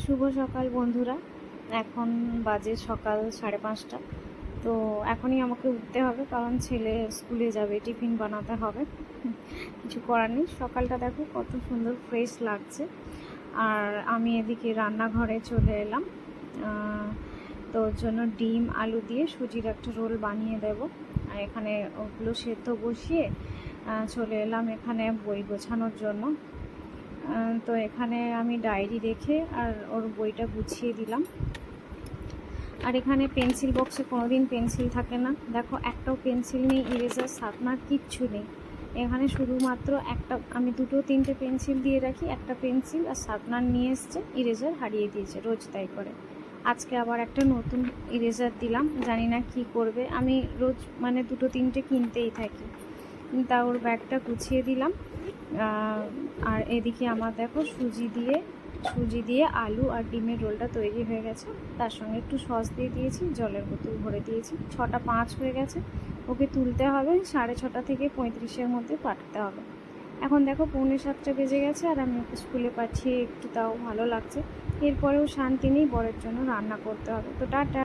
শুভ সকাল বন্ধুরা। এখন বাজে সকাল 5:30। তো এখনই আমাকে উঠতে হবে, কারণ ছেলে স্কুলে যাবে, টিফিন বানাতে হবে। কিছু করার নেই। সকালটা দেখো কত সুন্দর ফ্রেশ লাগছে। আর আমি এদিকে রান্নাঘরে চলে এলাম। তো ওর জন্য ডিম আলু দিয়ে সুজির একটা রোল বানিয়ে দেব। আর এখানে ওগুলো সেদ্ধ বসিয়ে চলে এলাম এখানে বই গোছানোর জন্য। তো এখানে আমি ডায়েরি রেখে আর ওর বইটা গুছিয়ে দিলাম। আর এখানে পেন্সিল বক্সে কোনো দিন পেন্সিল থাকে না, দেখো একটাও পেন্সিল নেই, ইরেজার শার্পনার কিচ্ছু নেই। এখানে শুধুমাত্র একটা, আমি 2-3টে পেন্সিল দিয়ে রাখি, একটা পেন্সিল আর শার্পনার নিয়ে এসছে, ইরেজার হারিয়ে দিয়েছে, রোজ তাই করে। আজকে আবার একটা নতুন ইরেজার দিলাম, জানি না কি করবে। আমি রোজ মানে 2-3টে কিনতেই থাকি। তা ওর ব্যাগটা গুছিয়ে দিলাম। আর এদিকে আমার দেখো সুজি দিয়ে আলু আর ডিমের রোলটা তৈরি হয়ে গেছে। তার সঙ্গে একটু সস দিয়ে দিয়েছি, জলের বোতল ভরে দিয়েছি। 6:05 হয়ে গেছে, ওকে তুলতে হবে। 6:30 থেকে 35-এর মধ্যে পাঠাতে হবে। এখন দেখো 6:45 বেজে গেছে, আর আমি ওকে স্কুলে পাঠিয়ে একটু তাও ভালো লাগছে। এরপরেও শান্তি নেই, বরের জন্য রান্না করতে হবে। তো টাটা।